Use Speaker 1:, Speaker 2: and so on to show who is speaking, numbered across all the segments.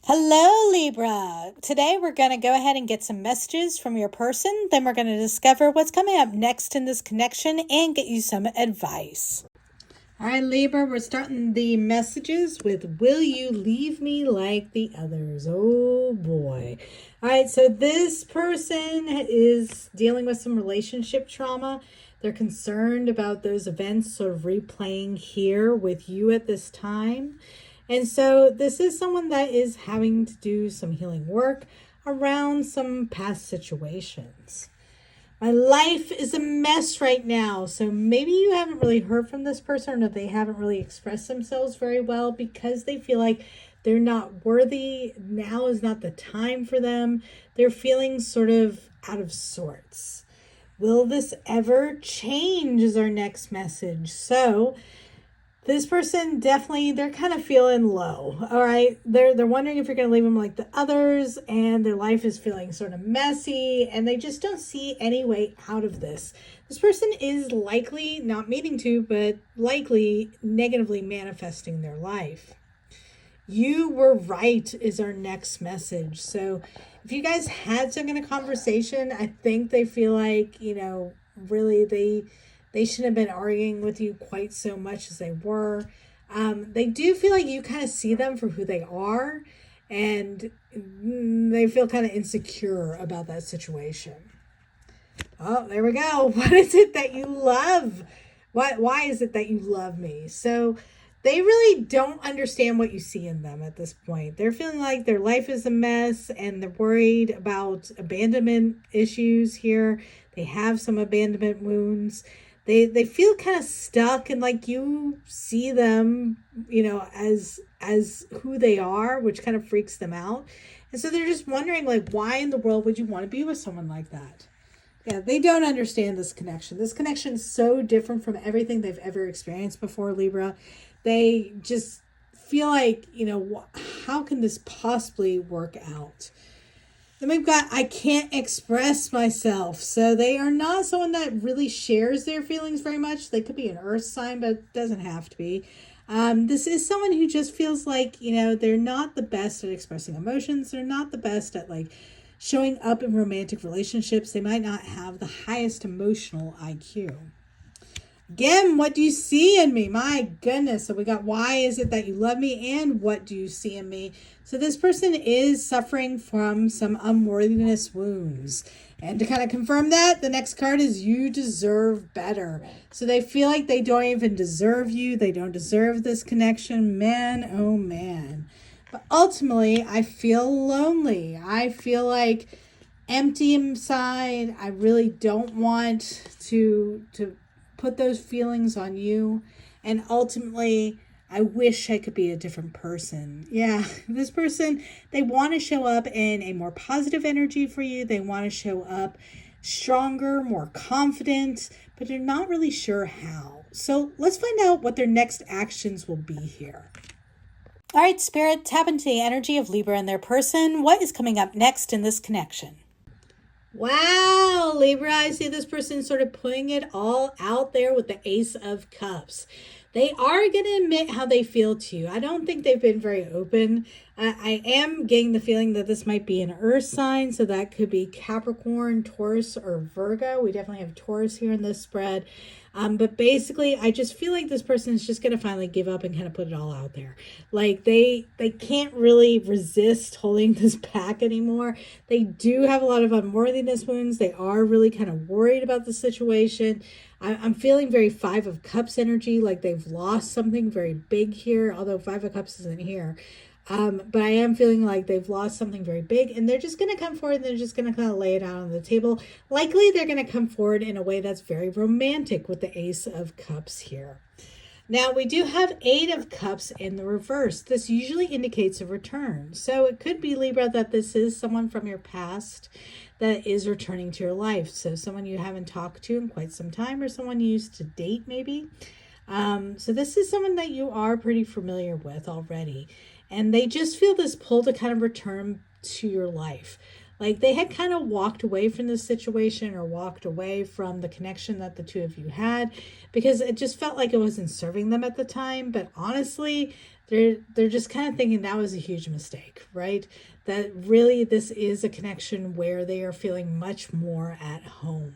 Speaker 1: Hello, Libra. Today we're going to go ahead and get some messages from your person. Then we're going to discover what's coming up next in this connection and get you some advice. All right, Libra, we're starting the messages with, will you leave me like the others? Oh, boy. All right, so this person is dealing with some relationship trauma. They're concerned about those events sort of replaying here with you at this time. And so this is someone that is having to do some healing work around some past situations. My life is a mess right now. So maybe you haven't really heard from this person, or they haven't really expressed themselves very well because they feel like they're not worthy. Now is not the time for them. They're feeling sort of out of sorts. Will this ever change is our next message. So this person definitely, they're kind of feeling low, all right? They're wondering if you're going to leave them like the others, and their life is feeling sort of messy, and they just don't see any way out of this. This person is likely, not meaning to, but likely negatively manifesting their life. You were right is our next message. So if you guys had some kind of conversation, I think they feel like, really they shouldn't have been arguing with you quite so much as they were. They do feel like you kind of see them for who they are, and they feel kind of insecure about that situation. Oh, there we go. What is it that you love? Why is it that you love me? So they really don't understand what you see in them at this point. They're feeling like their life is a mess, and they're worried about abandonment issues here. They have some abandonment wounds. They feel kind of stuck, and like you see them, as who they are, which kind of freaks them out. And so they're just wondering, like, why in the world would you want to be with someone like that? Yeah, they don't understand this connection. This connection is so different from everything they've ever experienced before, Libra. They just feel like, how can this possibly work out? Then we've got, I can't express myself. So they are not someone that really shares their feelings very much. They could be an earth sign, but it doesn't have to be. This is someone who just feels like, they're not the best at expressing emotions. They're not the best at showing up in romantic relationships. They might not have the highest emotional IQ. Again, what do you see in me? My goodness. So we got, why is it that you love me, and what do you see in me? So this person is suffering from some unworthiness wounds. And to kind of confirm that, the next card is you deserve better. So they feel like they don't even deserve you. They don't deserve this connection. Man, oh man. But ultimately, I feel lonely. I feel like empty inside. I really don't want to put those feelings on you. And ultimately, I wish I could be a different person. Yeah, this person, they want to show up in a more positive energy for you. They want to show up stronger, more confident, but they're not really sure how. So let's find out what their next actions will be here. All right, Spirit, tap into the energy of Libra and their person. What is coming up next in this connection? Wow, Libra, I see this person sort of putting it all out there with the Ace of Cups. They are going to admit how they feel to you. I don't think they've been very open. I am getting the feeling that this might be an earth sign, so that could be Capricorn, Taurus, or Virgo. We definitely have Taurus here in this spread. But basically, I just feel like this person is just going to finally give up and kind of put it all out there. Like they can't really resist holding this back anymore. They do have a lot of unworthiness wounds. They are really kind of worried about the situation. I'm feeling very Five of Cups energy, like they've lost something very big here, although Five of Cups isn't here. But I am feeling like they've lost something very big, and they're just going to come forward and they're just going to kind of lay it out on the table. Likely they're going to come forward in a way that's very romantic with the Ace of Cups here. Now, we do have Eight of Cups in the reverse. This usually indicates a return. So it could be, Libra, that this is someone from your past that is returning to your life. So someone you haven't talked to in quite some time, or someone you used to date maybe. So this is someone that you are pretty familiar with already. And they just feel this pull to kind of return to your life. Like they had kind of walked away from this situation, or walked away from the connection that the two of you had, because it just felt like it wasn't serving them at the time. But honestly, they're just kind of thinking that was a huge mistake, right? That really this is a connection where they are feeling much more at home.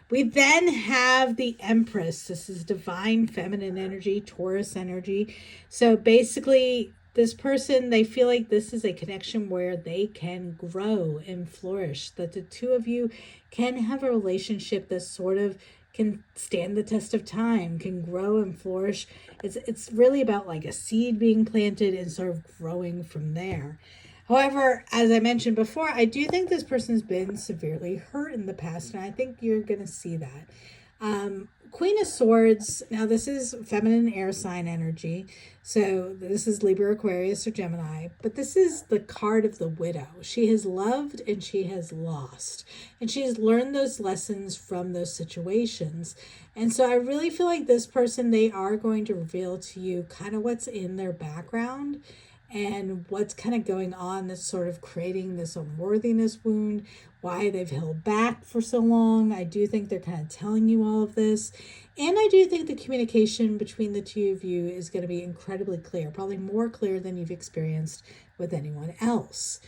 Speaker 1: We then have the Empress. This is divine feminine energy, Taurus energy. So basically, this person, they feel like this is a connection where they can grow and flourish, that the two of you can have a relationship that sort of can stand the test of time, can grow and flourish. It's really about like a seed being planted and sort of growing from there. However, as I mentioned before, I do think this person's been severely hurt in the past, and I think you're going to see that. Queen of Swords, now this is feminine air sign energy, so this is Libra, Aquarius, or Gemini, but this is the card of the widow. She has loved and she has lost, and she has learned those lessons from those situations. And so I really feel like this person, they are going to reveal to you kind of what's in their background and what's kind of going on that's sort of creating this unworthiness wound, why they've held back for so long. I do think they're kind of telling you all of this. And I do think the communication between the two of you is going to be incredibly clear, probably more clear than you've experienced with anyone else.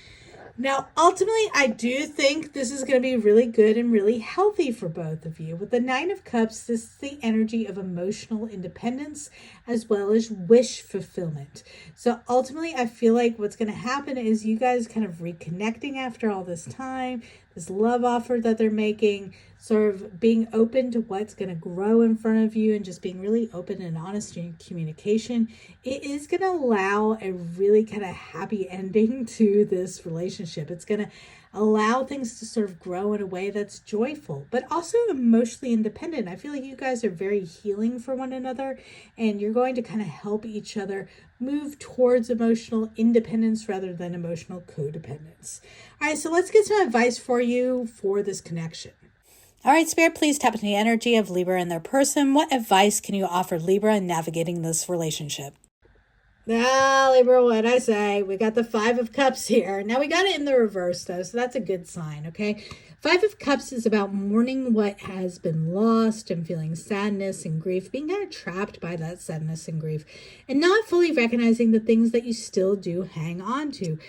Speaker 1: Now, ultimately, I do think this is going to be really good and really healthy for both of you. With the Nine of Cups, this is the energy of emotional independence as well as wish fulfillment. So ultimately, I feel like what's going to happen is you guys kind of reconnecting after all this time, this love offer that they're making, sort of being open to what's going to grow in front of you and just being really open and honest in your communication. It is going to allow a really kind of happy ending to this relationship. It's going to allow things to sort of grow in a way that's joyful, but also emotionally independent. I feel like you guys are very healing for one another, and you're going to kind of help each other move towards emotional independence rather than emotional codependence. All right, so let's get some advice for you for this connection. All right, Spirit, please tap into the energy of Libra and their person. What advice can you offer Libra in navigating this relationship? Libra, what'd I say? We got the Five of Cups here. Now we got it in the reverse, though, so that's a good sign, okay? Five of Cups is about mourning what has been lost and feeling sadness and grief, being kind of trapped by that sadness and grief, and not fully recognizing the things that you still do hang on to.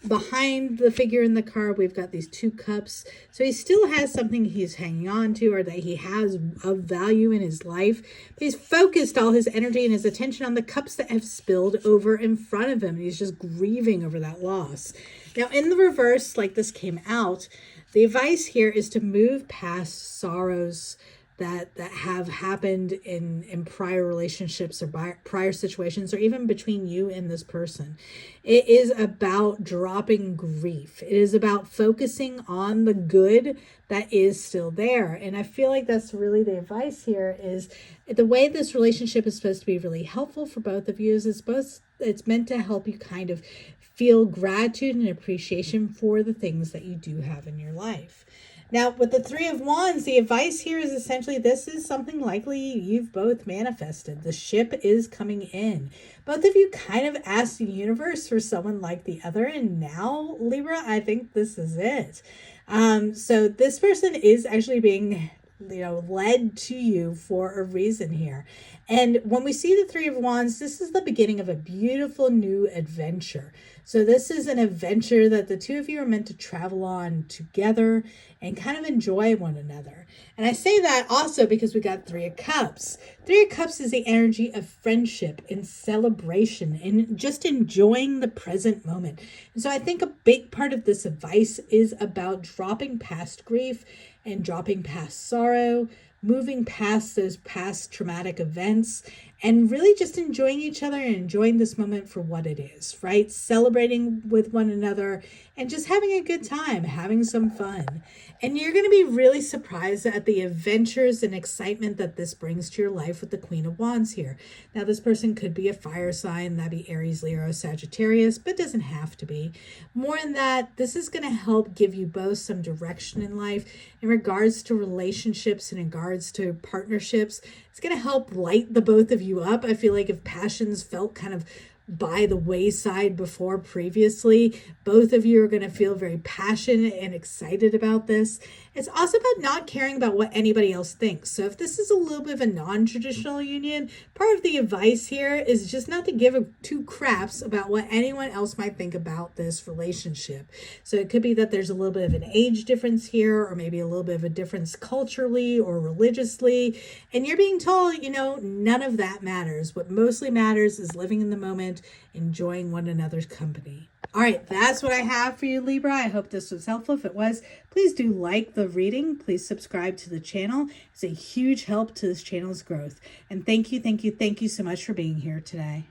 Speaker 1: Behind the figure in the card, we've got these two cups. So he still has something he's hanging on to or that he has of value in his life. But he's focused all his energy and his attention on the cups that have spilled over in front of him. He's just grieving over that loss. Now, in the reverse, like this came out, the advice here is to move past sorrows that have happened in prior relationships or prior situations, or even between you and this person. It is about dropping grief. It is about focusing on the good that is still there. And I feel like that's really the advice here, is the way this relationship is supposed to be really helpful for both of you is it's meant to help you kind of feel gratitude and appreciation for the things that you do have in your life. Now, with the Three of Wands, the advice here is essentially this is something likely you've both manifested. The ship is coming in. Both of you kind of asked the universe for someone like the other, and now, Libra, I think this is it. So this person is actually being led to you for a reason here. And when we see the Three of Wands, this is the beginning of a beautiful new adventure. So this is an adventure that the two of you are meant to travel on together and kind of enjoy one another. And I say that also because we got Three of Cups. Three of Cups is the energy of friendship and celebration and just enjoying the present moment. And so I think a big part of this advice is about dropping past grief and dropping past sorrow, moving past those past traumatic events, and really just enjoying each other and enjoying this moment for what it is, right? Celebrating with one another and just having a good time, having some fun. And you're going to be really surprised at the adventures and excitement that this brings to your life with the Queen of Wands here. Now, this person could be a fire sign, that'd be Aries, Leo, Sagittarius, but doesn't have to be. More than that, this is going to help give you both some direction in life in regards to relationships and in regards to partnerships. It's going to help light the both of you up. I feel like if passions felt kind of by the wayside before previously. Both of you are going to feel very passionate and excited about this. It's also about not caring about what anybody else thinks. So if this is a little bit of a non-traditional union, part of the advice here is just not to give two craps about what anyone else might think about this relationship. So it could be that there's a little bit of an age difference here, or maybe a little bit of a difference culturally or religiously. And you're being told, none of that matters. What mostly matters is living in the moment, enjoying one another's company. All right, that's what I have for you, Libra. I hope this was helpful. If it was, please do like the reading. Please subscribe to the channel. It's a huge help to this channel's growth. And thank you so much for being here today.